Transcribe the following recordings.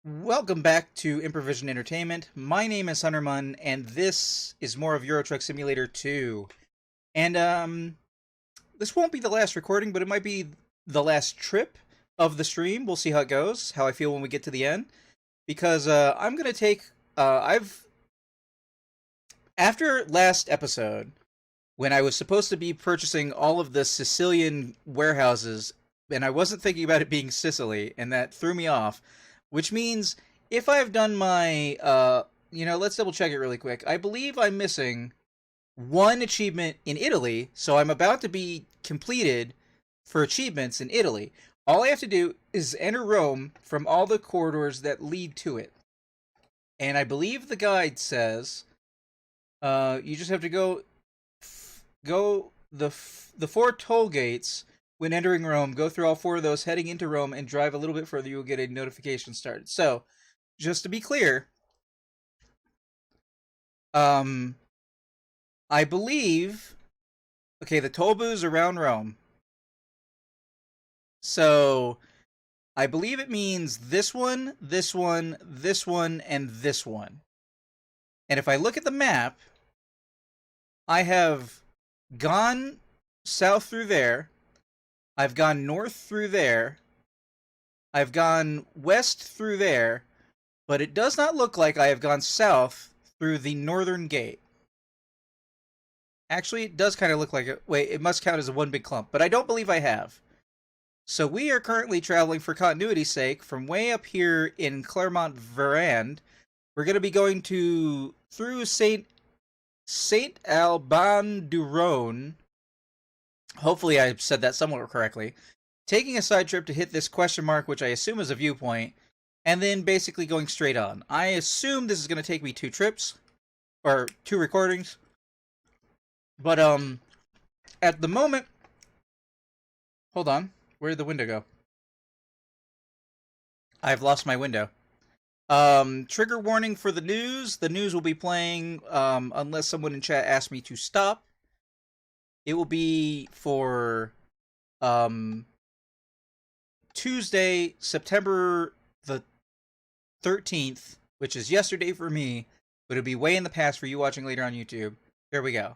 Welcome back to Improvision Entertainment. My name is Hunter Munn, and this is more of Euro Truck Simulator 2. And this won't be the last recording, but it might be the last trip of the stream. We'll see how it goes, how I feel when we get to the end. Because I'm gonna take after last episode, when I was supposed to be purchasing all of the Sicilian warehouses, and I wasn't thinking about it being Sicily, and that threw me off. Which means if I've done my, let's double check it really quick. I believe I'm missing one achievement in Italy, so I'm about to be completed for achievements in Italy. All I have to do is enter Rome from all the corridors that lead to it. And I believe the guide says you just have to go the four toll gates when entering Rome. Go through all four of those heading into Rome and drive a little bit further. You'll get a notification started. So, just to be clear, I believe, okay, the toll booths around Rome. So, I believe it means this one, this one, this one, and this one. And if I look at the map, I have gone south through there. I've gone north through there. I've gone west through there. But it does not look like I have gone south through the northern gate. Actually, it does kind of look like it. Wait, it must count as a one big clump. But I don't believe I have. So we are currently traveling, for continuity's sake, from way up here in Clermont-Ferrand. We're going to be going through Saint Alban du Rhône. Hopefully I said that somewhat correctly. Taking a side trip to hit this question mark, which I assume is a viewpoint, and then basically going straight on. I assume this is going to take me 2 trips, or 2 recordings. But, at the moment... Hold on. Where did the window go? I've lost my window. Trigger warning for the news. The news will be playing, unless someone in chat asks me to stop. It will be for Tuesday, September the 13th, which is yesterday for me, but it'll be way in the past for you watching later on YouTube. There we go.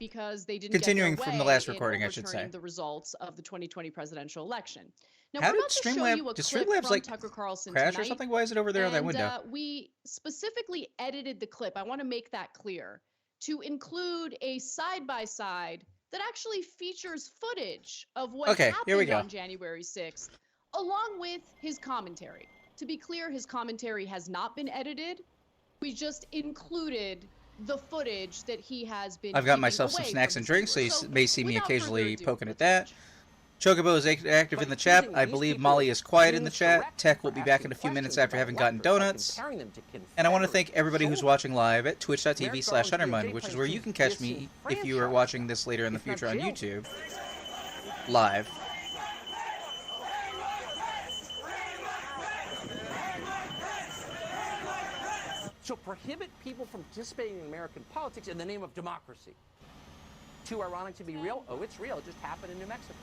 Because they didn't Continuing get their from the way last in recording, I should say. overturning the results of the 2020 presidential election. Now, How we're did about to show you a Did clip Streamlabs from like Tucker Carlson crash tonight, or something? Why is it over there on that window? We specifically edited the clip. I want to make that clear to include a side-by-side that actually features footage of what happened on January 6th, along with his commentary. To be clear, his commentary has not been edited. We just included the footage that he has been. I've got myself some snacks and drinks, so you may see me occasionally poking at that. Chocobo is active in the chat. I believe Molly is quiet in the chat. Tech will be back in a few minutes after having gotten donuts. And I want to thank everybody who's watching live at twitch.tv/HunterMun, which is where you can catch me if you are watching this later in the future on YouTube. Live. So prohibit people from participating in American politics in the name of democracy. Too ironic to be real? Oh, it's real. It just happened in New Mexico.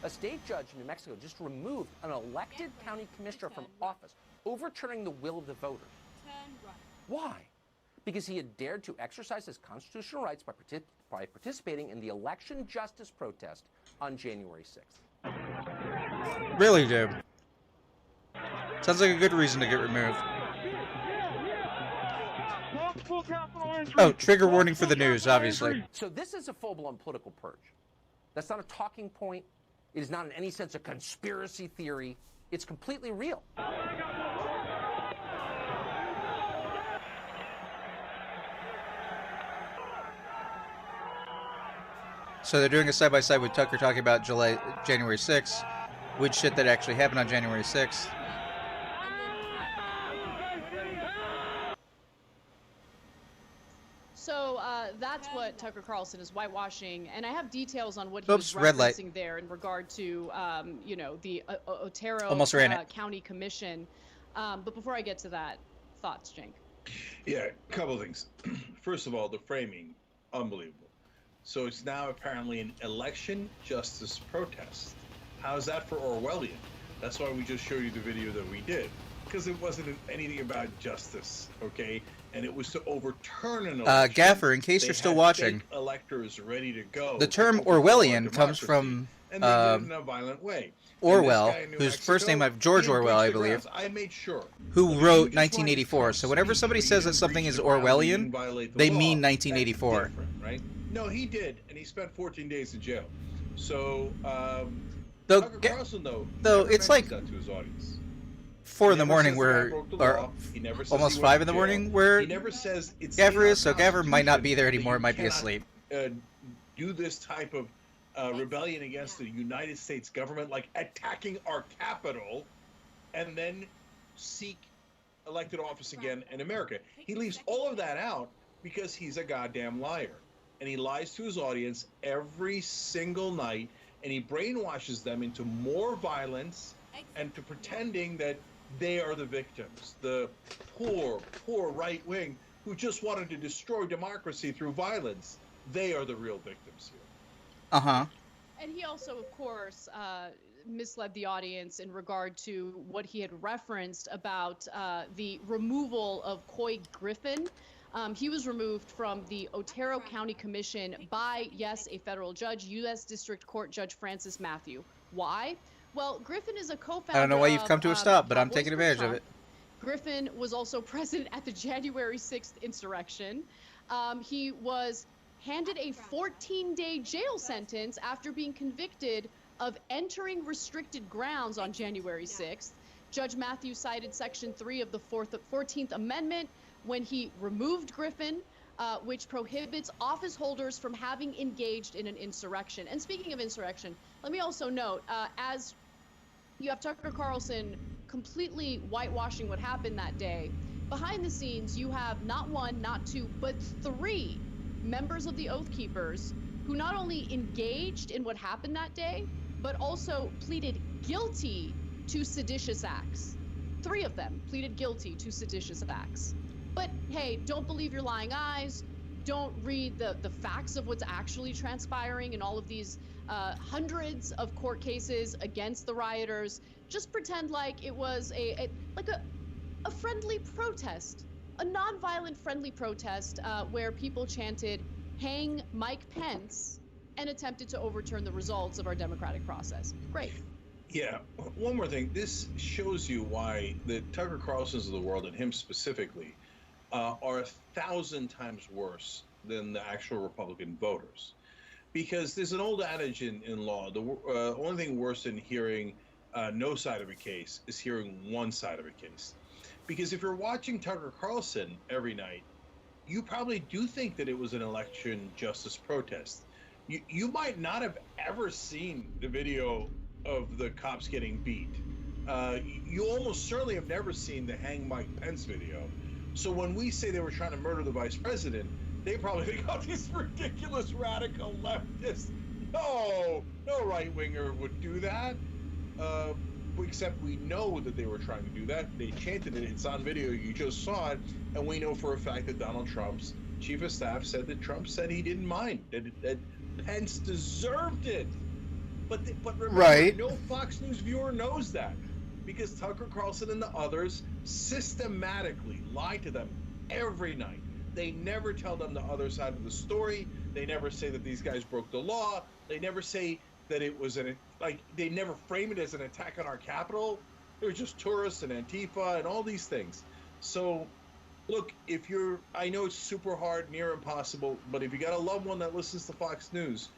A state judge in New Mexico just removed an elected county commissioner from office, overturning the will of the voters. Why? Because he had dared to exercise his constitutional rights by participating in the election justice protest on January 6th. Really, dude? Sounds like a good reason to get removed. Oh, trigger warning for the news, obviously. So this is a full-blown political purge. That's not a talking point. It is not in any sense a conspiracy theory. It's completely real. So they're doing a side-by-side with Tucker talking about January 6th, with shit that actually happened on January 6th. So that's what Tucker Carlson is whitewashing, and I have details on what he was referencing there in regard to, the Otero County Commission. But before I get to that, thoughts, Cenk? Yeah, a couple of things. First of all, the framing, unbelievable. So it's now apparently an election justice protest. How is that for Orwellian? That's why we just showed you the video that we did, because it wasn't anything about justice, okay? And it was to overturn an election. Gaffer, in case you're still watching, fake electors ready to go. The term Orwellian comes from and they did it in a violent way. Orwell, whose first name is George Orwell, I believe, I made sure. Who wrote 1984. So whenever somebody says that something is Orwellian, they mean 1984. Right? No, he did, and he spent 14 days in jail. So, Tucker Carlson, though it's like that to his audience. 4 in the morning, or almost 5 in the morning, where he never says it's Gaffer is. So Gaffer might not be there anymore. Might be asleep. Do this type of rebellion against the United States government, like attacking our capital, and then seek elected office again in America. He leaves all of that out because he's a goddamn liar. And he lies to his audience every single night, and he brainwashes them into more violence and to pretending that they are the victims. The poor right wing who just wanted to destroy democracy through violence. They are the real victims here. Uh-huh. And he also, of course, misled the audience in regard to what he had referenced about the removal of Couy Griffin. He was removed from the Otero County Commission by, yes, a federal judge, U.S. District Court Judge Francis Matthew. Why? Well, Griffin is a co-founder. I don't know why you've come to a stop, but I'm taking advantage of it. Griffin was also present at the January 6th insurrection. He was handed a 14-day jail sentence after being convicted of entering restricted grounds on January 6th. Judge Matthew cited Section 3 of the 14th Amendment when he removed Griffin, which prohibits office holders from having engaged in an insurrection. And speaking of insurrection, let me also note, as you have Tucker Carlson completely whitewashing what happened that day, behind the scenes you have not 1, not 2, but 3 members of the Oath Keepers who not only engaged in what happened that day, but also pleaded guilty to seditious acts. 3 of them pleaded guilty to seditious acts. But hey, don't believe your lying eyes. Don't read the facts of what's actually transpiring in all of these hundreds of court cases against the rioters. Just pretend like it was a friendly protest, a nonviolent friendly protest where people chanted, "Hang Mike Pence," and attempted to overturn the results of our democratic process. Great. Yeah, one more thing. This shows you why the Tucker Carlsons of the world, and him specifically, are 1,000 times worse than the actual Republican voters. Because there's an old adage in law, the only thing worse than hearing no side of a case is hearing one side of a case. Because if you're watching Tucker Carlson every night, you probably do think that it was an election justice protest. You might not have ever seen the video of the cops getting beat. You almost certainly have never seen the Hang Mike Pence video. So when we say they were trying to murder the vice president, they probably think, oh, these ridiculous radical leftists. No right-winger would do that. Except we know that they were trying to do that. They chanted it. It's on video. You just saw it. And we know for a fact that Donald Trump's chief of staff said that Trump said he didn't mind, that Pence deserved it. But remember, right. No Fox News viewer knows that, because Tucker Carlson and the others systematically lie to them every night. They never tell them the other side of the story. They never say that these guys broke the law. They never say that it was they never frame it as an attack on our capital. They were just tourists and Antifa and all these things. So, look, I know it's super hard, near impossible, but if you got a loved one that listens to Fox News,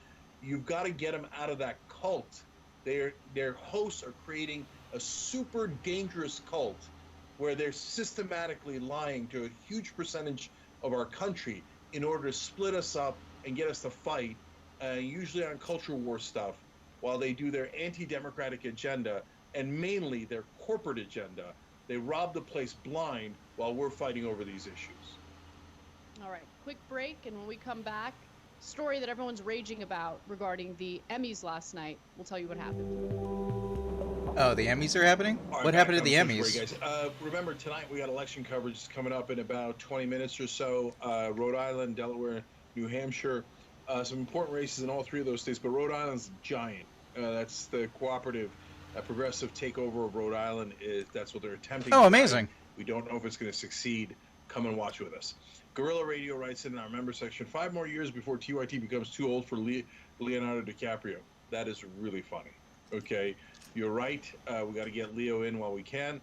you've got to get them out of that cult. Their hosts are creating a super dangerous cult where they're systematically lying to a huge percentage of our country in order to split us up and get us to fight, usually on culture war stuff, while they do their anti-democratic agenda and mainly their corporate agenda. They rob the place blind while we're fighting over these issues. All right, quick break, and when we come back, story that everyone's raging about regarding the Emmys last night. We'll tell you what happened. Oh, the Emmys are happening? Right, what happened to the Emmys? Guys. Remember, tonight we got election coverage coming up in about 20 minutes or so. Rhode Island, Delaware, New Hampshire. Some important races in all 3 of those states, but Rhode Island's giant. That's the cooperative a progressive takeover of Rhode Island. That's what they're attempting. Oh, amazing. We don't know if it's going to succeed. Come and watch with us. Guerrilla Radio writes in our member section, 5 more years before TYT becomes too old for Leonardo DiCaprio. That is really funny. Okay, you're right. We got to get Leo in while we can.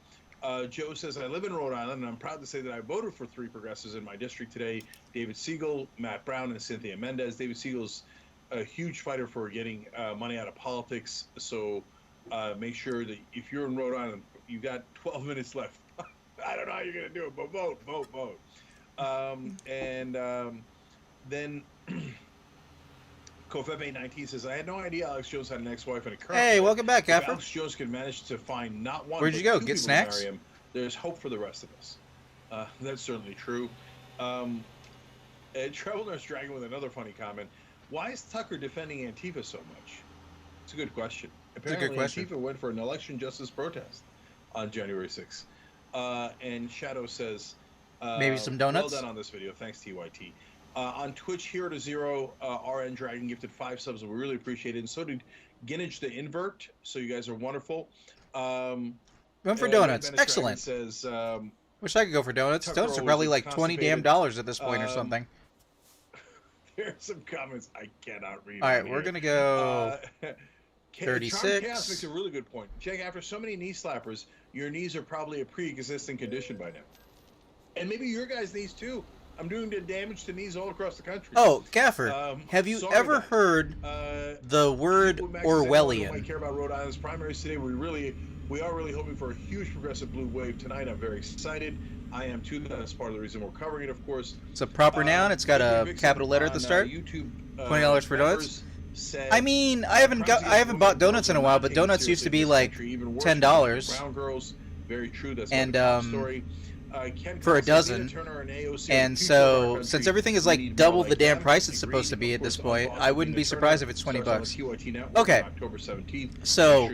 Joe says, I live in Rhode Island, and I'm proud to say that I voted for 3 progressives in my district today: David Siegel, Matt Brown, and Cynthia Mendez. David Siegel's a huge fighter for getting money out of politics, so make sure that if you're in Rhode Island, you got 12 minutes left. I don't know how you're going to do it, but vote. Then Kofebe19 says, I had no idea Alex Jones had an ex-wife and a current. Hey, welcome back, Gaffer. Alex Jones could manage to find not one. Where'd you go? Get snacks? Him, there's hope for the rest of us. That's certainly true. Travel Nurse Dragon with another funny comment. Why is Tucker defending Antifa so much? It's a good question. Apparently, Antifa went for an election justice protest on January 6th. And Shadow says, maybe some donuts? Well done on this video. Thanks, TYT. On Twitch, Hero to Zero, RN Dragon gifted 5 subs, and we really appreciate it. And so did Ginnage the Invert. So you guys are wonderful. Going for donuts. Excellent. Says, wish I could go for donuts. Donuts are probably like $20 damn at this point or something. There are some comments I cannot read. All right, we're going to go 36. Chaos makes a really good point. Jack, after so many knee slappers, your knees are probably a pre-existing condition by now. And maybe your guys' knees too. I'm doing the damage to knees all across the country. Oh, Gaffer, have you ever heard the word Orwellian? I care about Rhode Island's primaries today. We are really hoping for a huge progressive blue wave tonight. I'm very excited. I am too. That's part of the reason we're covering it, of course. It's a proper noun. It's got a capital letter at the start. YouTube, $20 for donuts. I mean, I haven't bought donuts in a while, but donuts used to be like $10. Brown girls, very true. That's and story. For a dozen. And so, since everything is like double the damn price it's supposed to be at this point, I wouldn't be surprised if it's $20. Okay. So,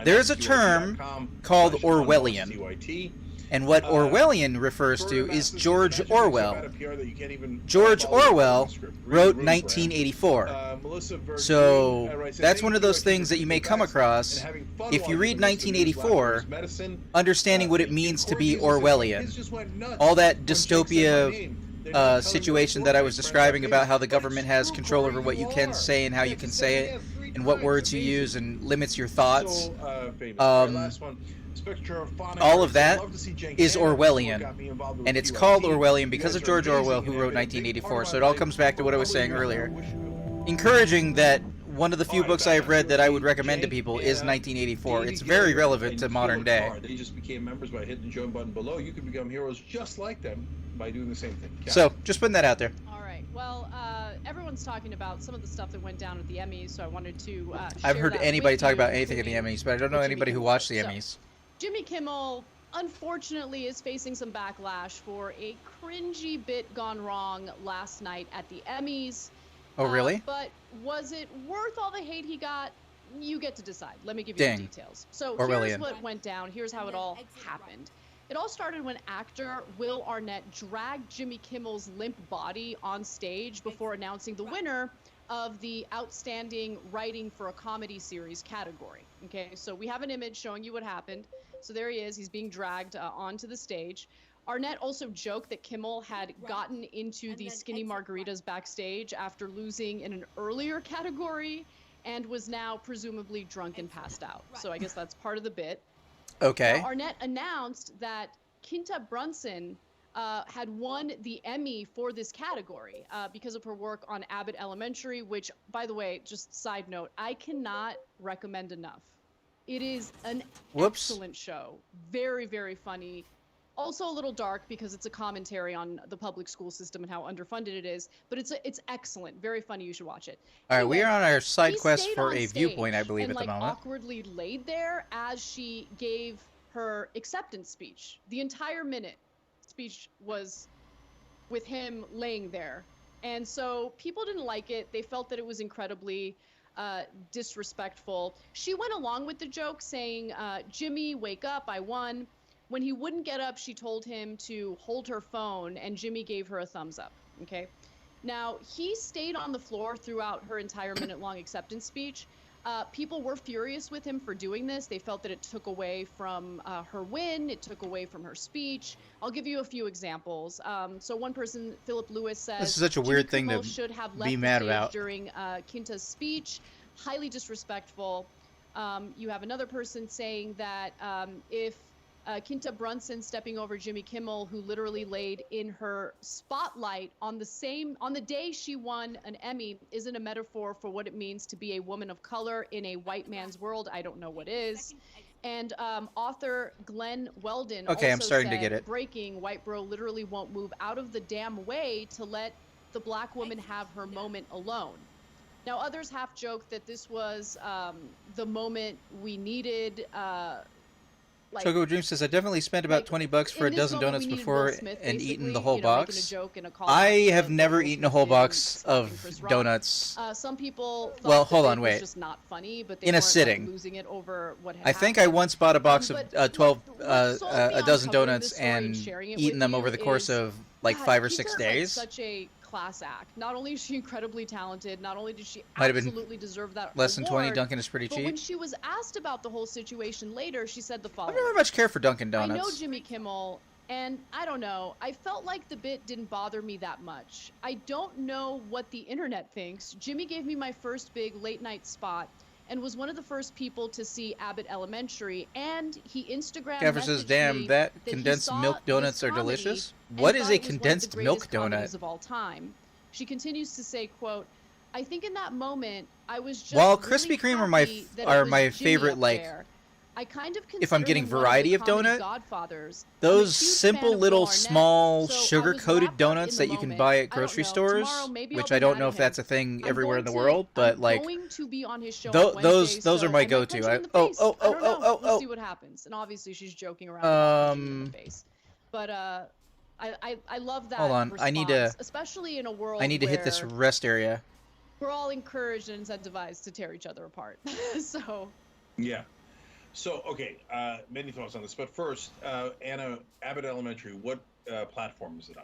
there's a term called Orwellian. And what Orwellian refers to is George Orwell. George Orwell wrote 1984. So that's one of those things that you may come across if you read 1984, understanding what it means to be Orwellian. All that dystopia situation that I was describing about how the government has control over what you can say and how you can say it, and what words you use, and limits your thoughts. All of that is Orwellian, and it's called Orwellian because of George Orwell, who wrote 1984, so it all comes back to what I was saying earlier. Encouraging that one of the few books I have read that I would recommend to people is 1984. It's very relevant to modern day. They just became members by hitting the join button below. You can become heroes just like them by doing the same thing. So, just putting that out there. All right. Well, everyone's talking about some of the stuff that went down at the Emmys, so I wanted to I've heard anybody talk about anything at the Emmys, but I don't know anybody who watched the Emmys. Jimmy Kimmel, unfortunately, is facing some backlash for a cringy bit gone wrong last night at the Emmys. Oh, really? But was it worth all the hate he got? You get to decide. Let me give you the details. So here's what went down. Here's how it all happened. It all started when actor Will Arnett dragged Jimmy Kimmel's limp body on stage before announcing the winner of the Outstanding Writing for a Comedy Series category. Okay, so we have an image showing you what happened. So there he is. He's being dragged onto the stage. Arnett also joked that Kimmel had gotten into the skinny margaritas backstage after losing in an earlier category and was now presumably drunk and passed out. So I guess that's part of the bit. Okay. Now, Arnett announced that Quinta Brunson had won the Emmy for this category because of her work on Abbott Elementary, which, by the way, just side note, I cannot recommend enough. It is an excellent show. Very, very funny. Also a little dark because it's a commentary on the public school system and how underfunded it is, but it's excellent. Very funny. You should watch it. All right, we are on our side quest for a viewpoint, I believe, and, at the moment. Awkwardly laid there as she gave her acceptance speech. The entire minute speech was with him laying there. And so people didn't like it. They felt that it was incredibly disrespectful. She went along with the joke saying, Jimmy, wake up, I won. When he wouldn't get up, she told him to hold her phone, and Jimmy gave her a thumbs up, okay? Now, he stayed on the floor throughout her entire minute-long acceptance speech. People were furious with him for doing this. They felt that it took away from her win. It took away from her speech. I'll give you a few examples. So one person, Philip Lewis, says this is such a weird thing to should have left be mad the stage about during Quinta's speech. Highly disrespectful. You have another person saying that if Quinta Brunson stepping over Jimmy Kimmel, who literally laid in her spotlight on the day she won an Emmy, isn't a metaphor for what it means to be a woman of color in a white man's world. I don't know what is. And author Glenn Weldon okay, I'm also starting said, to get it. breaking, white bro literally won't move out of the damn way to let the black woman have her moment alone. Now, others half joked that this was the moment we needed. Choco Dream says, I definitely spent about $20 for a dozen donuts before and eaten the whole box. I have never eaten a whole box of donuts. Some people thought well, hold on, wait. was just not funny, but they in a weren't, sitting. Losing it over what had I think happened. I once bought a box of a dozen covering donuts this story and sharing it eaten with them you over the course is, of like God, 5 or Quinta 6 is, days. Like, such a class act. Not only is she incredibly talented, not only did she Might have been absolutely deserve that less than 20. award, Dunkin' is pretty but cheap. when she was asked about the whole situation later, she said the I following. never much care for Dunkin' Donuts. I know Jimmy Kimmel, and I don't know. I felt like the bit didn't bother me that much. I don't know what the internet thinks. Jimmy gave me my first big late night spot and was one of the first people to see Abbott Elementary, and he Instagram Gaffer says, damn, that condensed milk donuts are delicious. What is a condensed milk donut? Of all time. She continues to say, quote, I think in that moment, I was just While really Krispy Kreme are my favorite, like, I kind of if I'm getting variety of donut, godfathers, those simple little small sugar-coated donuts that you can buy at grocery stores, which I don't know if that's a thing everywhere in the world, but like those are my go-to. We'll see what happens. And obviously she's joking around in the face. But I love that. Hold on, response, I need to, especially in a world I need to hit this rest area. We're all encouraged and incentivized to tear each other apart. So yeah. So, okay, many thoughts on this. But first, Anna, Abbott Elementary, what platform is it on?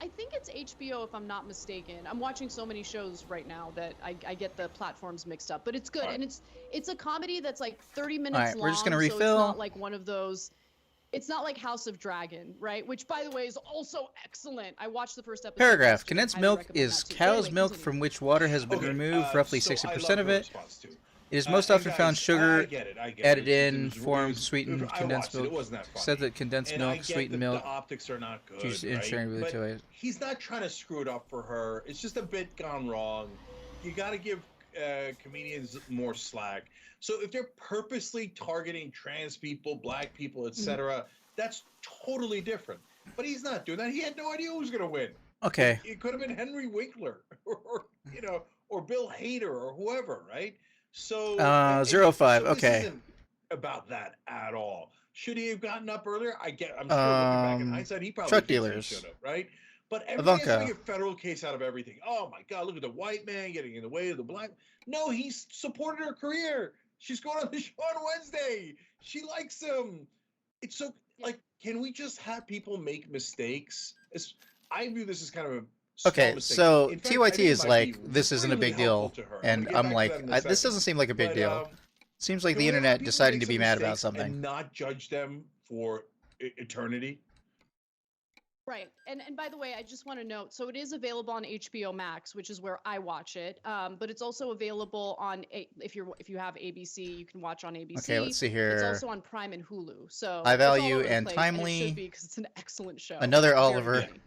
I think it's HBO, if I'm not mistaken. I'm watching so many shows right now that I get the platforms mixed up. But it's good, and it's a comedy that's like 30 minutes long. We're just gonna refill. So it's not like one of those. It's not like House of Dragon, right? Which, by the way, is also excellent. I watched the first episode. Paragraph: condensed milk is cow's milk from which water has been removed, roughly 60% of it. It is most often found sugar added in, formed, sweetened, condensed milk. Said that condensed milk, sweetened milk. The optics are not good. Right? But he's not trying to screw it up for her. It's just a bit gone wrong. You got to give comedians more slack. So if they're purposely targeting trans people, black people, etc., that's totally different. But he's not doing that. He had no idea who was going to win. Okay. It could have been Henry Winkler, or Bill Hader, or whoever, right? So 05. So okay. This isn't about that at all. Should he have gotten up earlier? I'm sure looking back in hindsight, he probably truck dealers should have, right? But everybody's making a federal case out of everything. Oh my God! Look at the white man getting in the way of the black. No, he's supported her career. She's going on the show on Wednesday. She likes him. It's so like, can we just have people make mistakes? I view this as kind of a okay, so TYT is like, this isn't a big deal, and I'm like, this doesn't seem like a big deal. Seems like the internet deciding to be mad about something. And not judge them for eternity. Right, and by the way, I just want to note, so it is available on HBO Max, which is where I watch it. But it's also available on if you have ABC, you can watch on ABC. Okay, let's see here. It's also on Prime and Hulu. So High Value and Timely. And it should be because it's an excellent show. Another Oliver. Very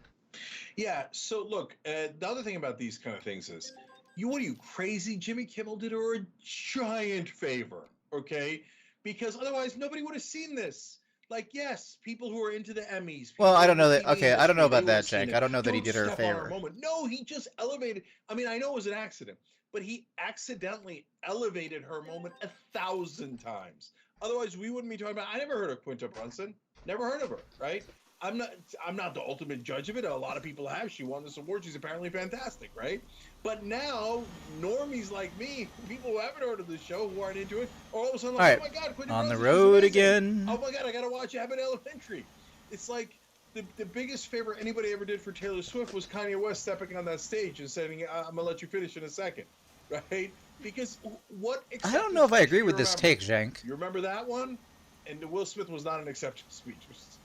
yeah, so look, the other thing about these kind of things is, what are you, crazy? Jimmy Kimmel did her a giant favor, okay? Because otherwise nobody would have seen this. Like, yes, people who are into the Emmys. Well, I don't know that. Okay, I don't know about that, Shank. I don't know that he did her a favor. No, he just elevated. I mean, I know it was an accident, but he accidentally elevated her moment 1,000 times. Otherwise, we wouldn't be talking about. I never heard of Quinta Brunson. Never heard of her, right? I'm not the ultimate judge of it. A lot of people have. She won this award. She's apparently fantastic, right? But now, normies like me, people who haven't heard of the show, who aren't into it, are all of a sudden like, oh my God, Quinta on Brunson the road is again. Oh my God, I gotta watch Abbott Elementary. It's like the biggest favor anybody ever did for Taylor Swift was Kanye West stepping on that stage and saying, I'm gonna let you finish in a second, right? Because what? I don't know if I agree with this take, Cenk. You remember that one? And Will Smith was not an acceptance speech.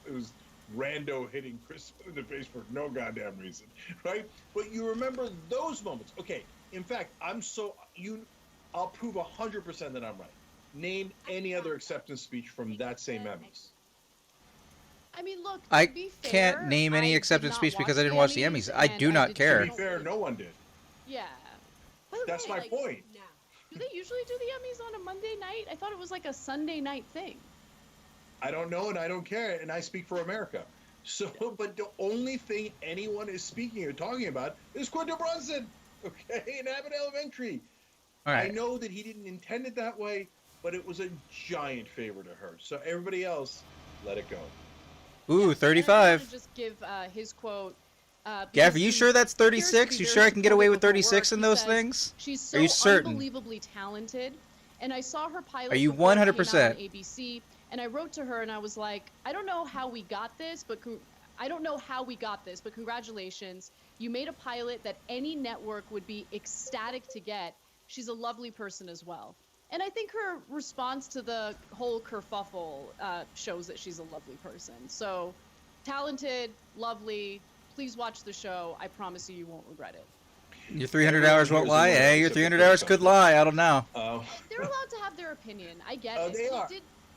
It was rando hitting Chris in the face for no goddamn reason, right? But you remember those moments. Okay, in fact, I'll prove 100% that I'm right. Name any other acceptance speech from that same Emmys. I mean, look, I to be fair, can't name any acceptance speech because I didn't watch the Emmys. I do not care. To be fair, no one did. Yeah. That's my point. Do they usually do the Emmys on a Monday night? I thought it was like a Sunday night thing. I don't know, and I don't care, and I speak for America. So, but the only thing anyone is speaking or talking about is Quinta Brunson, okay, in Abbott Elementary. All right. I know that he didn't intend it that way, but it was a giant favor to her. So everybody else, let it go. Ooh, 35. Just give his quote. Gav, are you sure that's 36? You sure I can get away with 36 in those things? She's so are you certain? Unbelievably talented, and I saw her pilot. Are you 100%? On ABC, and I wrote to her and I was like, I don't know how we got this, but congratulations. You made a pilot that any network would be ecstatic to get. She's a lovely person as well. And I think her response to the whole kerfuffle shows that she's a lovely person. So, talented, lovely. Please watch the show. I promise you, you won't regret it. Your 300 hours won't lie? Hey, your 300 hours could lie. I don't know. They're allowed to have their opinion. I get it. They are.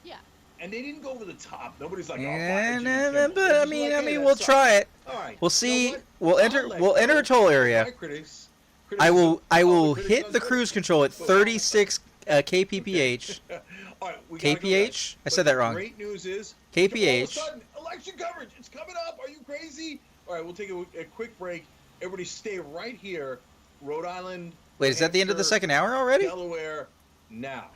Yeah. And they didn't go over the top. Nobody's like, but I mean, we'll try it. All right. We'll see. We'll enter a toll area. I will hit the cruise control at 36 kph. All right, kph? I said that wrong. Great news is kph. All of a sudden, election coverage. It's coming up. Are you crazy? All right, we'll take a quick break. Everybody stay right here. Rhode Island. Wait, is that the end of the second hour already? Delaware now.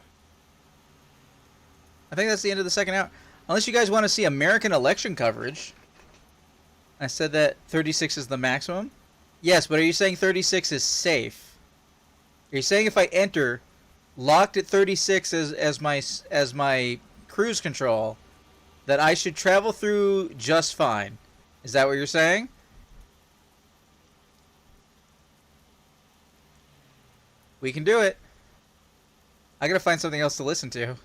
I think that's the end of the second hour. Unless you guys want to see American election coverage. I said that 36 is the maximum. Yes, but are you saying 36 is safe? Are you saying if I enter locked at 36 as my cruise control that I should travel through just fine? Is that what you're saying? We can do it. I gotta find something else to listen to.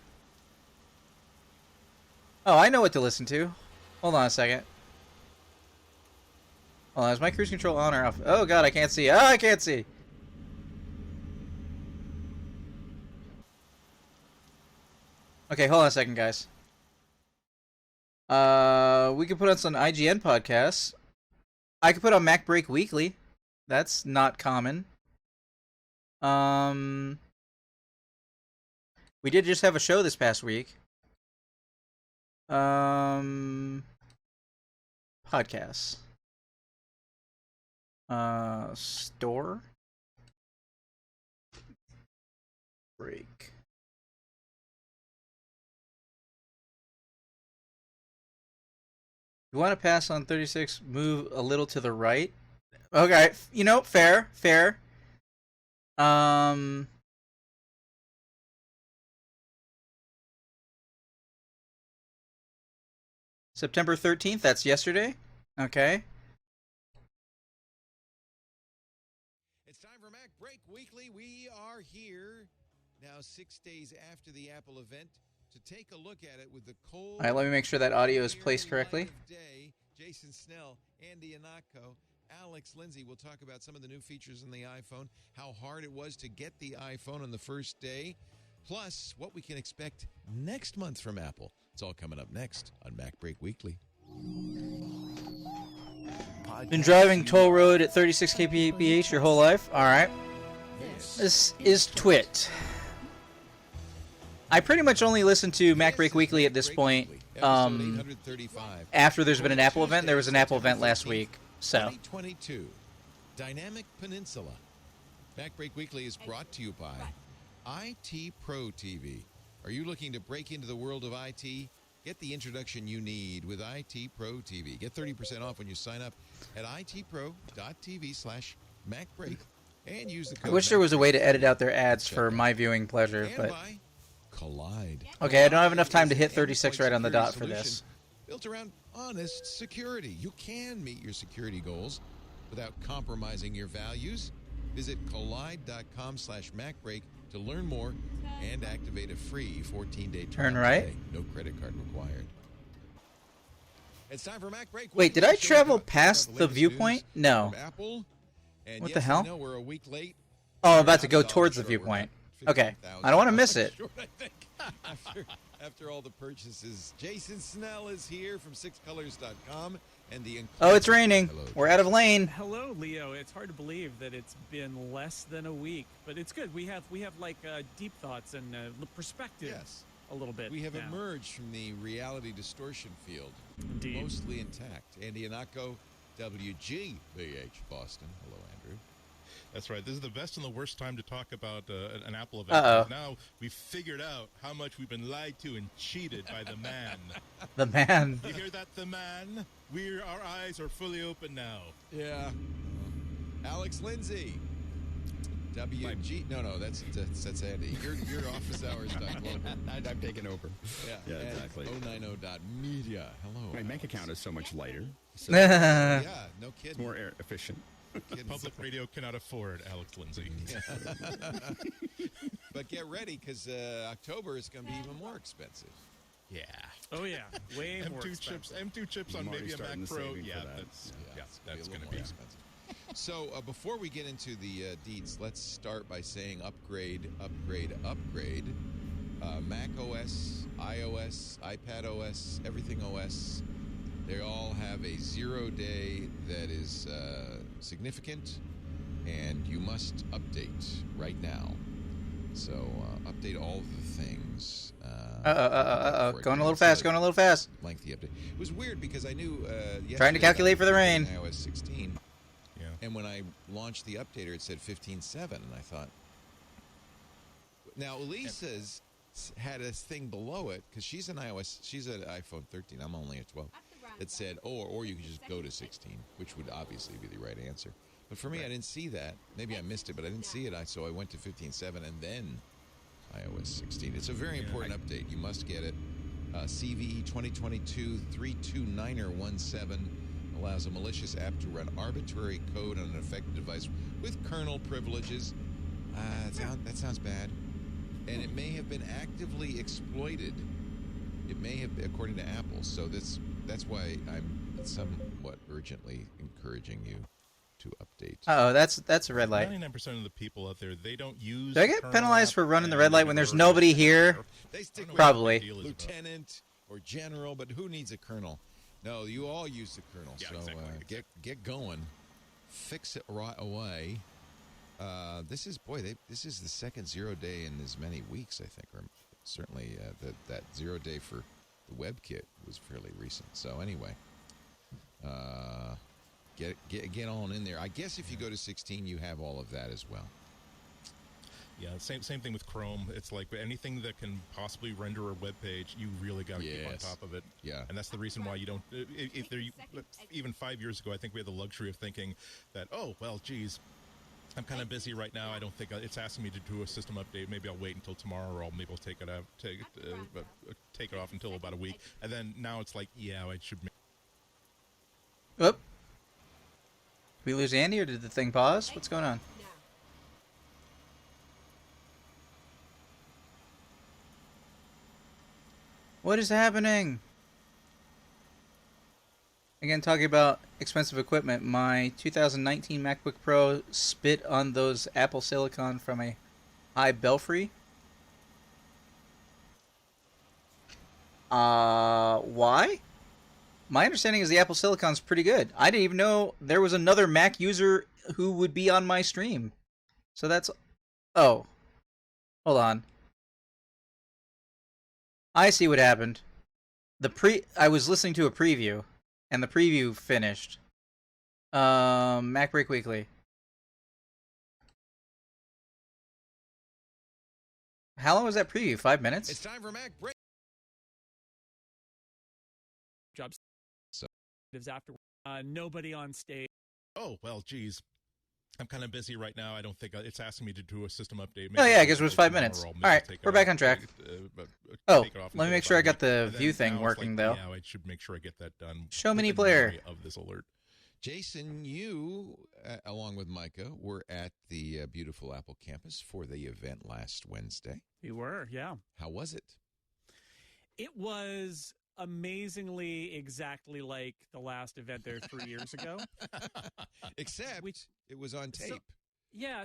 Oh, I know what to listen to. Hold on a second. Hold on, is my cruise control on or off? Oh god, I can't see. Oh, I can't see. Okay, hold on a second, guys. We could put on some IGN podcasts. I could put on Mac Break Weekly. That's not common. We did just have a show this past week. Podcasts. Store. Break. You want to pass on 36, move a little to the right. Okay, you know, fair. September 13th, that's yesterday. Okay. It's time for Mac Break Weekly. We are here now 6 days after the Apple event to take a look at it with the cold. All right, let me make sure that audio is placed correctly. Day. Jason Snell, Andy Anako, Alex Lindsay will talk about some of the new features in the iPhone, how hard it was to get the iPhone on the first day, plus what we can expect next month from Apple. It's all coming up next on Mac Break Weekly. Been driving toll road at 36 kph your whole life? All right. This is Twit. I pretty much only listen to Mac Break Weekly at this point. After there's been an Apple event, there was an Apple event last week. So. 2022, Dynamic Peninsula. Mac Break Weekly is brought to you by IT Pro TV. Are you looking to break into the world of IT? Get the introduction you need with IT Pro TV. Get 30% off when you sign up at itpro.tv/MacBreak and use the code. I wish there was a way to edit out their ads for my viewing pleasure, but by Collide. Okay, I don't have enough time to hit 36 right on the dot for this. Built around honest security. You can meet your security goals without compromising your values. Visit collide.com/MacBreak To learn more and activate a free 14-day trial Turn right. today. No credit card required. It's time for Mac Break. Wait, did I travel past the viewpoint? No. Apple. And What yes, the hell? I know we're a week late. Oh, I'm about to go towards the viewpoint. Okay, I don't want to miss it. Short, I think. After all the purchases, Jason Snell is here from sixcolors.com and the. Oh, it's raining. Hello. We're out of lane. Hello, Leo. It's hard to believe that it's been less than a week, but it's good. We have like deep thoughts and perspective. Yes. A little bit. We have now. emerged from the reality distortion field, Indeed. mostly intact. Andy Anako, WGBH Boston. Hello, Andrew. That's right. This is the best and the worst time to talk about an Apple event. Uh-oh. Now we've figured out how much we've been lied to and cheated by the man. The man. You hear that, the man? Our eyes are fully open now. Yeah. Alex Lindsay. WG. No, that's Andy. Your office hours global. I've taken over. Yeah, Yeah, exactly. 090.media. Hello. My bank account is so much lighter. So Yeah, no it's kidding. more efficient. Kidding. Public radio cannot afford Alex Lindsay. But get ready, because October is going to be even more expensive. Yeah. Oh yeah, way more M2 expensive. chips, M2 chips I'm on already maybe a starting Mac the Pro. saving Yeah, for that. that's it's going to a be. little more expensive. So before we get into the deets, let's start by saying upgrade. Mac OS, iOS, iPad OS, everything OS, they all have a 0-day that is significant, and you must update right now. So update all of the things. Going a little fast, going a little fast. Lengthy update. It was weird because I knew Trying to yesterday calculate for the rain. iOS 16. Yeah. And when I launched the updater, it said 15.7, and I thought. Now Elisa's had a thing below it because she's an iPhone 13. I'm only a 12. It said, or you could just go to 16, which would obviously be the right answer. But for me, I didn't see that. Maybe I missed it, but I didn't see it. So I went to 15.7 and then iOS 16. It's a very important update. You must get it. CVE 2022 329er17 allows a malicious app to run arbitrary code on an affected device with kernel privileges. That sounds bad. And it may have been actively exploited. It may have, according to Apple. So that's why I'm somewhat urgently encouraging you to update. Oh, that's a red light. 99% of the people out there, they don't use. Do I get kernel penalized app for running the and red light when there's never- nobody here? They stick with Probably. Deal is about- lieutenant or general, but who needs a colonel? No, you all use the colonel. Yeah, so exactly. get going, fix it right away. This is the second 0-day in as many weeks, I think, or certainly that 0-day for the WebKit was fairly recent. So anyway, get on in there. I guess if you go to 16, you have all of that as well. Yeah, same thing with Chrome. It's like anything that can possibly render a web page, you really got to keep on Yes. top of it. Yeah. And that's the reason why you don't. If there, even 5 years ago, I think we had the luxury of thinking that, oh well, geez, I'm kind of busy right now. I don't think it's asking me to do a system update. Maybe I'll wait until tomorrow, or maybe I'll take it off until about a week. And then now it's like, yeah, I should. Oop. Did we lose Andy, or did the thing pause? What's going on? What is happening? Again, talking about expensive equipment, my 2019 MacBook Pro spit on those Apple Silicon from a high belfry. Why? My understanding is the Apple Silicon's pretty good. I didn't even know there was another Mac user who would be on my stream. So that's... Oh. Hold on. I see what happened. I was listening to a preview, and the preview finished. Mac Break Weekly. How long was that preview? 5 minutes? It's time for Mac Break. Jobs. So- After nobody on stage. Oh well, geez. I'm kind of busy right now. I don't think it's asking me to do a system update. Oh, yeah, I'll I guess it was wait 5 tomorrow, minutes. or maybe All right, take it we're back off, on track. but Oh, take it off let me until make sure I about got a week. the And then view thing now it's working, like, though. Yeah, I should make sure I get that done. Show mini within player. memory of this alert. Jason, you, along with Micah, were at the beautiful Apple campus for the event last Wednesday. We were, yeah. How was it? It was amazingly exactly like the last event there 3 years ago. Except it was on tape.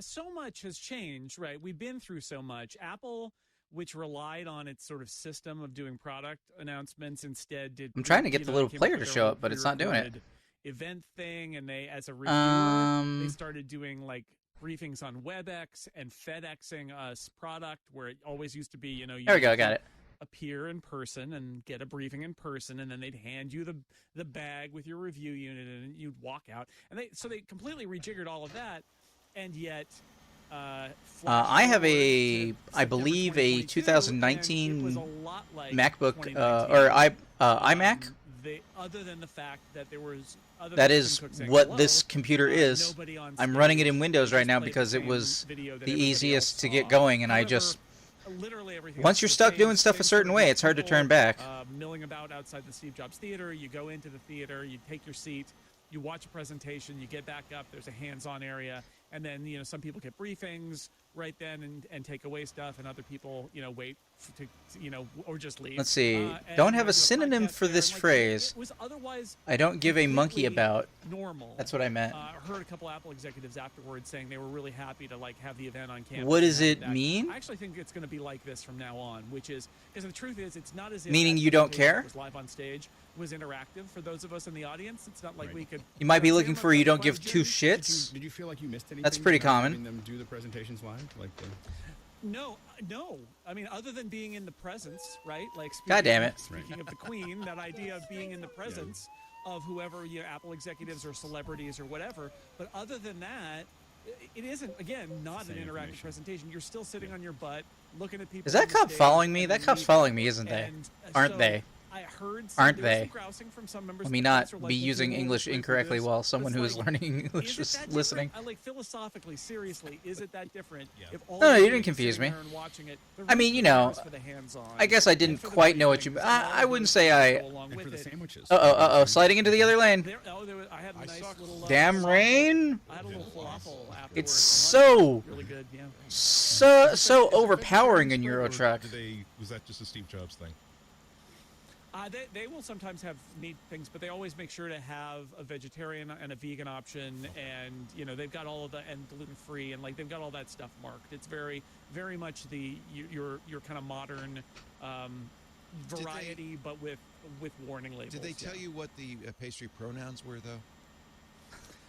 So much has changed, right? We've been through so much. Apple, which relied on its sort of system of doing product announcements, instead did. I'm trying to get the little player to show up, but it's not doing it. Event thing, and they, as a reviewer, they started doing like briefings on WebEx and FedExing us product, where it always used to be, you there we go, I got it. Appear in person and get a briefing in person, and then they'd hand you the bag with your review unit, and you'd walk out. And they completely rejiggered all of that, and yet. I have I believe a 2019 MacBook or iMac. Other than the fact that there was that is what this computer is. I'm running it in Windows right now because it was the easiest to get going, and I just once you're stuck doing stuff a certain way, it's hard to turn back. Milling about outside the Steve Jobs Theater, you go into the theater, you take your seat, you watch a presentation, you get back up. There's a hands-on area. And then, some people get briefings right then and take away stuff, and other people, wait to, or just leave. Let's see. Don't have a synonym for this phrase. It was otherwise I don't give a monkey about. Normal. That's what I meant. I heard a couple Apple executives afterwards saying they were really happy to have the event on campus. What does it mean? I actually think it's going to be like this from now on, because the truth is, it's not as if meaning you don't care. Was live on stage. Was interactive for those of us in the audience. It's not like we could. You might be looking for you don't give two shits. Did you feel like you missed anything? That's pretty common. Having them do the presentations live, No. I mean, other than being in the presence, right? God damn it. Speaking of the Queen, that idea of being in the presence of whoever, Apple executives or celebrities or whatever. But other than that, it isn't, again, not an interactive presentation. You're still sitting on your butt, looking at people. Is that cop following me? That cop's following me, isn't they? Aren't they? I heard aren't they? From some members Let me not be using English incorrectly while someone who is learning English is listening. Philosophically, seriously, is it that different? If all No, you didn't confuse me. I mean, I guess I didn't quite know what you. I wouldn't say I. And for the sandwiches. Sliding into the other lane. I had a nice little, damn rain. I had a little falafel afterwards. It's so really good, so overpowering in Euro Truck. Was that just a Steve Jobs thing? They will sometimes have neat things, but they always make sure to have a vegetarian and a vegan option, and they've got all of and gluten-free, and they've got all that stuff marked. It's very, very much your kind of modern variety, but with warning labels. Did they tell you what the pastry pronouns were, though?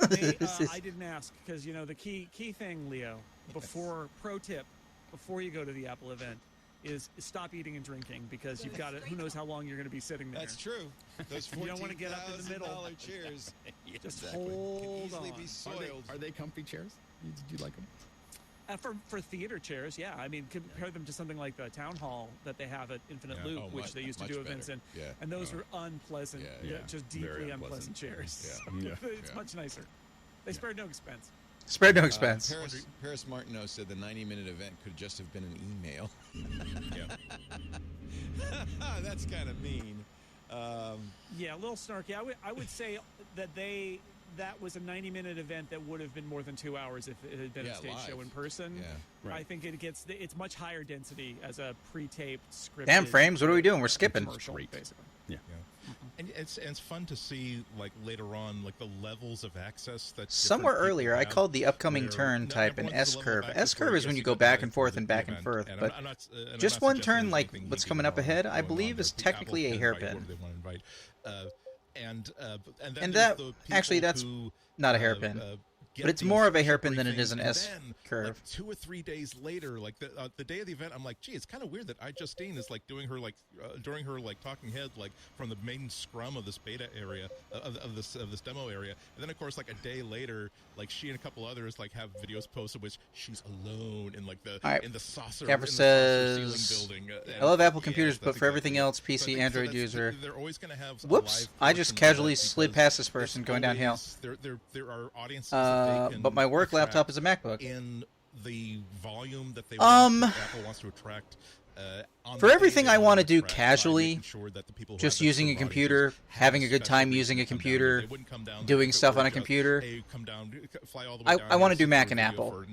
I didn't ask because the key thing, Leo. Pro tip, before you go to the Apple event, is stop eating and drinking, because you've got it. Who knows how long you're going to be sitting there? That's true. Those you don't want to get up in the middle. Chairs. Just hold on. Be soiled. Are they comfy chairs? Did you like them? For theater chairs, yeah. I mean, compare them to something like the Town Hall that they have at Infinite Loop, which they used to do events in. Yeah. And those are unpleasant, just deeply unpleasant chairs. Yeah. It's much nicer. They spared no expense. Spared no expense. Paris Martineau said the 90-minute event could just have been an email. That's kind of mean. Yeah, a little snarky. I would say that was a 90-minute event that would have been more than 2 hours if it had been a stage show in person. Yeah. Right. I think it's much higher density as a pre-taped scripted. Damn frames! What are we doing? We're skipping. Basically. Yeah. And it's fun to see later on the levels of access that somewhere earlier I called the upcoming turn type an S-curve. S-curve is when you go back and forth and back and forth, but just one turn like what's coming up ahead, I believe, is technically a hairpin. And that actually that's not a hairpin. But it's more of a hairpin than it is an S-curve. 2 or 3 days later, the day of the event, I'm like, gee, it's kind of weird that iJustine is doing her during her talking head from the main scrum of this beta area of this demo area, and then of course a day later, she and a couple others have videos posted which she's alone in the saucer. Gaffer says, ceiling building. I love Apple computers, but for everything else, PC, Android user. They're always going to have. Whoops! I just casually slid past this person going downhill. There are audiences. But my work laptop is a MacBook. In the volume that Apple wants to attract For everything I want to do casually, just using a computer, having a good time using a computer, doing stuff on a computer, I want to do Mac and Apple.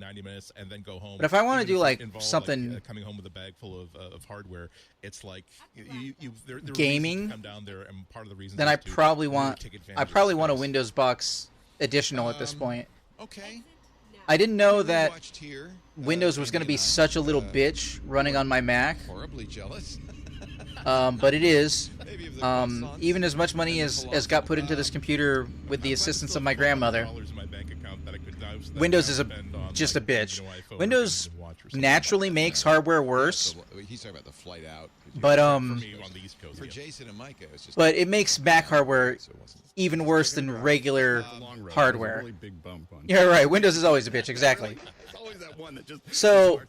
But if I want to do like something coming home with a bag full of hardware, it's like gaming, then I probably want a Windows box additional at this point. Okay. I didn't know that Windows was going to be such a little bitch running on my Mac. Horribly jealous. But it is. Even as much money as got put into this computer with the assistance of my grandmother, Windows is just a bitch. Windows naturally makes hardware worse. He's talking about the flight out. But for Jason and Micah, it's just. But it makes Mac hardware even worse than regular hardware. Yeah, right. Windows is always a bitch. Exactly. So,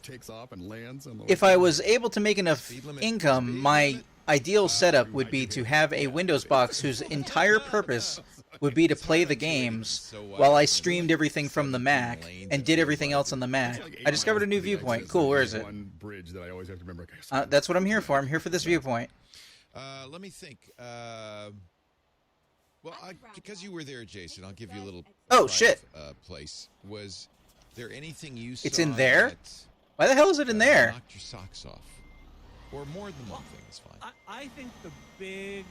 if I was able to make enough income, my ideal setup would be to have a Windows box whose entire purpose would be to play the games while I streamed everything from the Mac and did everything else on the Mac. I discovered a new viewpoint. Cool, where is it? That's what I'm here for. I'm here for this viewpoint. Let me think. Well, because you were there, Jason, I'll give you a little. Oh shit! Place. Was there anything you saw? It's in there. Why the hell is it in there? Knocked your socks off, or more than one thing is fine. I think the big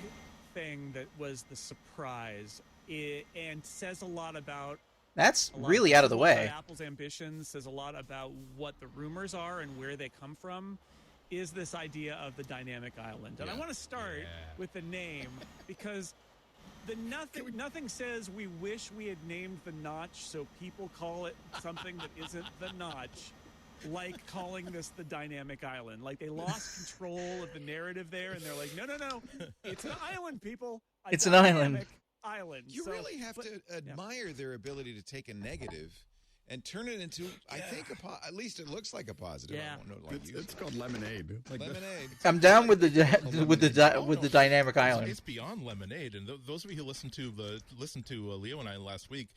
thing that was the surprise and says a lot about. That's really out of the way. Apple's ambitions, says a lot about what the rumors are and where they come from. Is this idea of the dynamic island? And I want to start with the name because. Nothing says we wish we had named the Notch so people call it something that isn't the Notch, like calling this the dynamic island. Like they lost control of the narrative there, and they're like, no, it's an island, people. It's an island. You really have to admire their ability to take a negative and turn it into, I think, at least it looks like a positive. Yeah. I don't know, It's called lemonade. Lemonade. I'm down with the dynamic island. It's beyond lemonade, and those of you who listened to Leo and I last week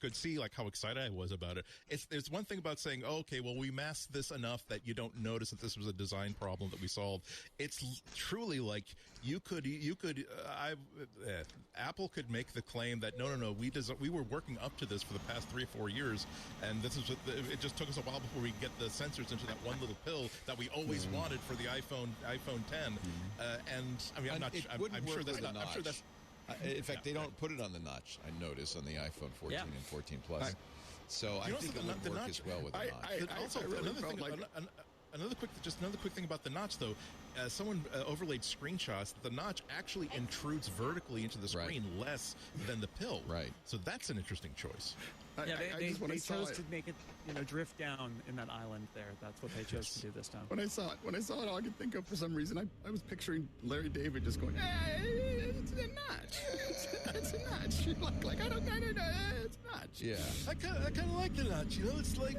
could see like how excited I was about it. There's one thing about saying, oh, okay, well we masked this enough that you don't notice that this was a design problem that we solved. It's truly like Apple could make the claim that no, we were working up to this for the past 3 or 4 years, and it just took us a while before we get the sensors into that one little pill that we always wanted for the iPhone 10. And I mean, I'm sure that's not. I'm sure that's. In fact, they don't put it on the notch. I notice on the iPhone 14 and 14 Plus. So I think it would work as well with the notch. Also, another quick thing about the notch, though. Someone overlaid screenshots that the notch actually intrudes vertically into the screen less than the pill. Right. So that's an interesting choice. They chose to make it, drift down in that island there. That's what they chose to do this time. When I saw it, all I could think of for some reason, I was picturing Larry David just going, "Hey, it's a notch. It's a notch." Like I don't know, it's a notch. Yeah. I kind of like the notch. It's like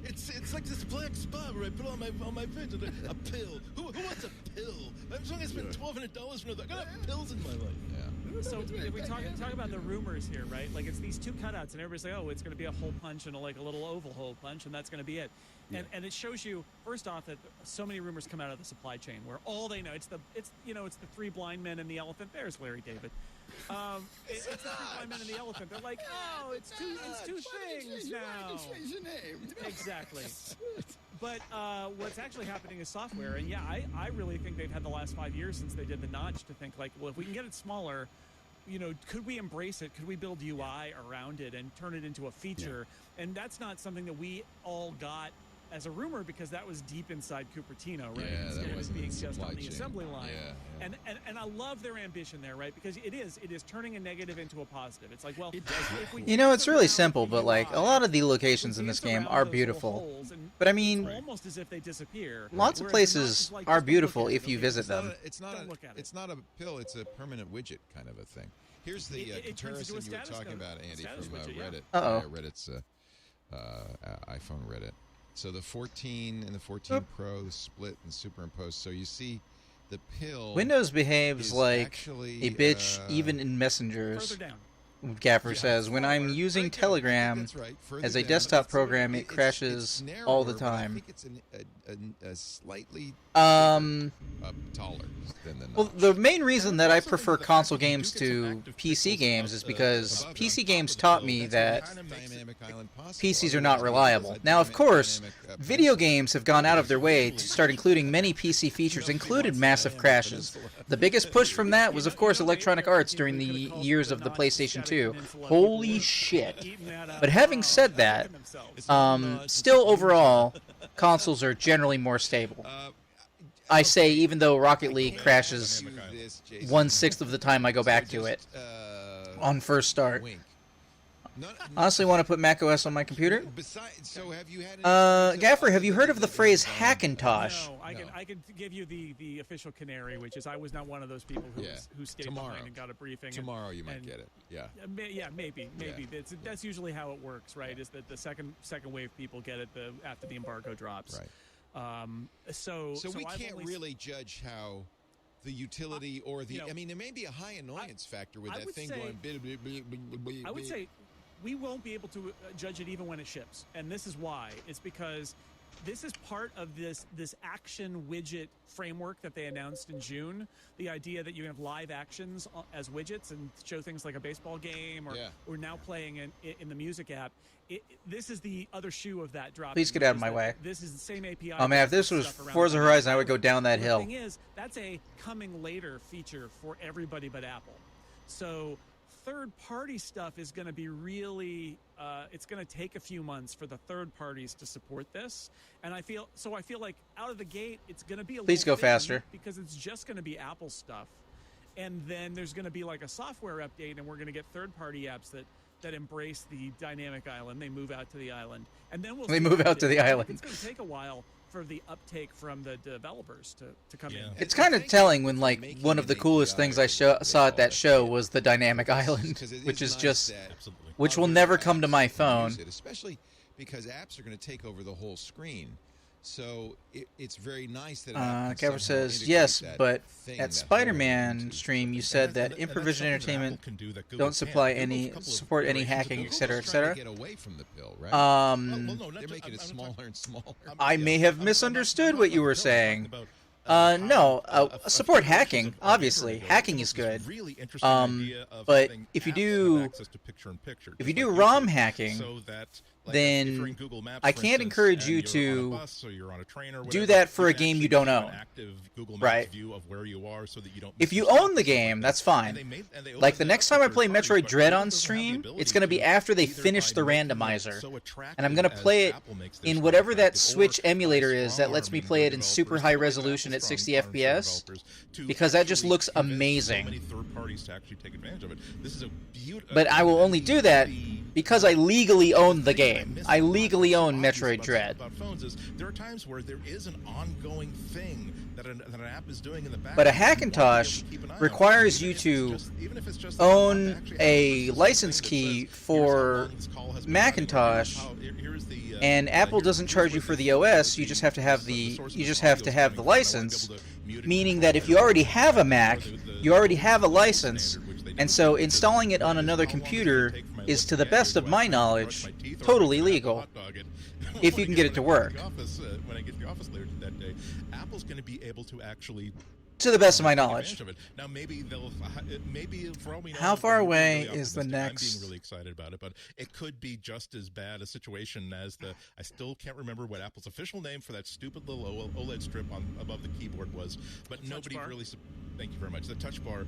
it's like this black spot where I put on my page a pill. Who wants a pill? I'm trying to spend $1,200 for another. I got pills in my life. Yeah. So if we talk about the rumors here, right? Like it's these two cutouts, and everybody's like, oh, it's going to be a hole punch and a little oval hole punch, and that's going to be it. And it shows you first off that so many rumors come out of the supply chain where all they know it's the three blind men and the elephant. There's Larry David. It's the three blind men and the elephant. They're like, oh, it's two things now. Change your name. Exactly. But what's actually happening is software, and I really think they've had the last 5 years since they did the notch to think like, well, if we can get it smaller, could we embrace it? Could we build UI around it and turn it into a feature? Yeah. And that's not something that we all got as a rumor because that was deep inside Cupertino, right? Yeah, Instead that of wasn't being the just supply on the chain. assembly line. Yeah. And I love their ambition there, right? Because it is turning a negative into a positive. It's like, well, if we it's really simple, but like a lot of the locations in this game are beautiful. But I mean, almost as if they disappear. Lots of places are beautiful if you visit them. It's not a pill. It's a permanent widget kind of a thing. Here's the comparison you were talking about, Andy, from Reddit. Reddit's iPhone Reddit. So the 14 and the 14 Pro, the split and superimposed. So you see the pill. Windows behaves like a bitch even in messengers. Further down. Gaffer says, when I'm using Telegram as a desktop program, it crashes all the time. I think it's a slightly taller than the notch. Well, the main reason that I prefer console games to PC games is because PC games taught me that PCs are not reliable. Now, of course, video games have gone out of their way to start including many PC features, included massive crashes. The biggest push from that was, of course, Electronic Arts during the years of the PlayStation 2. Holy shit. But having said that, still overall, consoles are generally more stable. I say, even though Rocket League crashes 1/6 of the time I go back to it on first start. Honestly, want to put macOS on my computer? Gaffer, have you heard of the phrase Hackintosh? No, I can give you the official canary, which is I was not one of those people who stayed behind and got a briefing. Tomorrow you might get it. Yeah. Maybe. Yeah. That's usually how it works, right? Is that the second wave people get it after the embargo drops. Right. So we can't really judge how the utility or the. I mean, there may be a high annoyance factor with that thing going. I would say we won't be able to judge it even when it ships, and this is why. It's because this is part of this action widget framework that they announced in June. The idea that you have live actions as widgets and show things like a baseball game, or we're now playing in the music app. This is the other shoe of that drop. Please get out of my way. This is the same API. Oh man, if this was Forza Horizon, I would go down that hill. The thing is, that's a coming later feature for everybody but Apple. So third-party stuff is going to be really it's going to take a few months for the third parties to support this, and I feel like out of the gate it's going to be a Please go faster, because it's just going to be Apple stuff, and then there's going to be like a software update, and we're going to get third-party apps that embrace the dynamic island. They move out to the island, and then they move out to the island. It's going to take a while for the uptake from the developers to come in. It's kind of telling when, like, one of the coolest things I saw at that show was the dynamic island, which is just, which will never come to my phone. Especially because apps are going to take over the whole screen. So it's very nice that Gaffer says, yes, but at Spider-Man stream you said that Improvision Entertainment don't support any hacking, etc., etc. Get away from the pill, right? They're making it smaller and smaller. I may have misunderstood what you were saying. No, support hacking, obviously. Hacking is good. But if you do ROM hacking, then I can't encourage you to do that for a game you don't own. Right. If you own the game, that's fine. Like the next time I play Metroid Dread on stream, it's going to be after they finish the randomizer. And I'm going to play it in whatever that Switch emulator is that lets me play it in super high resolution at 60 FPS, because that just looks amazing. But I will only do that because I legally own the game. I legally own Metroid Dread. There are times where there is an ongoing thing that an app is doing in the background. But a Hackintosh requires you to own a license key for Macintosh, and Apple doesn't charge you for the OS. You just have to have the license, meaning that if you already have a Mac, you already have a license. And so installing it on another computer is, to the best of my knowledge, totally legal, if you can get it to work. When I get to the office later that day, Apple's going to be able to actually, to the best of my knowledge. Now maybe for all we know, how far away is the next? I'm being really excited about it, but it could be just as bad a situation as I still can't remember what Apple's official name for that stupid little OLED strip above the keyboard was, but nobody really. Thank you very much. The touch bar,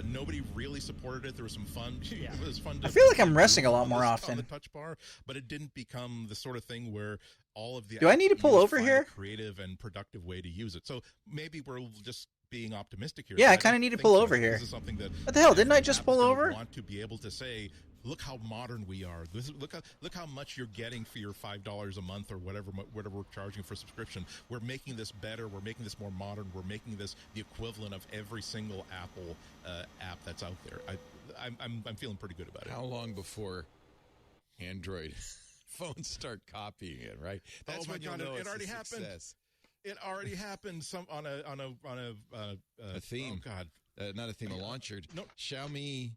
nobody really supported it. There was some fun. Yeah. It was fun. I feel like I'm resting a lot more often. On the touch bar, but it didn't become the sort of thing where all of the. Do I need to pull over here? A creative and productive way to use it. So maybe we're just being optimistic here. Yeah, I kind of need to pull over here. This is something that. What the hell? Didn't I just pull over? Want to be able to say, look how modern we are. Look how much you're getting for your $5 a month or whatever we're charging for subscription. We're making this better. We're making this more modern. We're making this the equivalent of every single Apple app that's out there. I'm feeling pretty good about it. How long before Android phones start copying it? Right. That's when you'll know it already happened. Success. It already happened. On a theme. Oh God. Not a theme. A launcher. Nope. Xiaomi.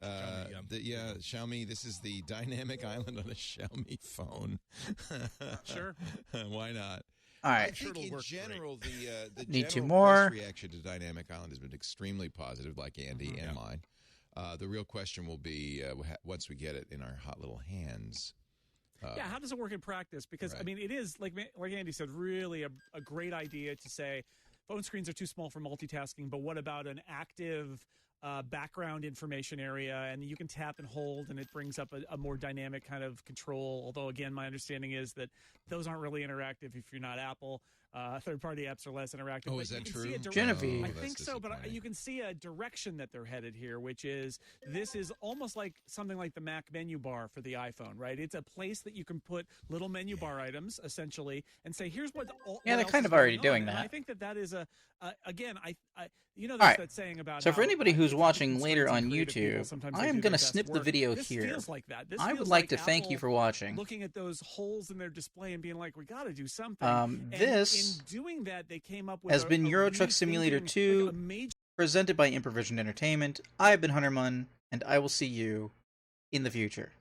Xiaomi. This is the dynamic island on a Xiaomi phone. Sure. Why not? All right. I think in general, the Need two general more. press reaction to Dynamic Island has been extremely positive, like Andy and mine. The real question will be once we get it in our hot little hands. How does it work in practice? Because, right. I mean, it is, like Andy said, really a great idea to say phone screens are too small for multitasking, but what about an active background information area, and you can tap and hold, and it brings up a more dynamic kind of control. Although, again, my understanding is that those aren't really interactive if you're not Apple. Third-party apps are less interactive. Oh, is that true? Genevieve. I think so, but you can see a direction that they're headed here, which is this is almost like something like the Mac menu bar for the iPhone, right? It's a place that you can put little menu bar items, essentially, and say, here's what they're else kind is of already going on. doing that. And I think that is again, there's right. that saying about So for anybody who's if watching you later screens on and creative people, YouTube, sometimes I they am do going to their best snip the work. video This here. feels like that. This I feels would like to Apple thank you for watching. looking at those holes in their display and being like, we got to do something. And This in doing that, they came up with has been Euro Truck rethinking, Simulator 2, presented by Improvision Entertainment. I've been Hunter Munn, and I will see you in the future.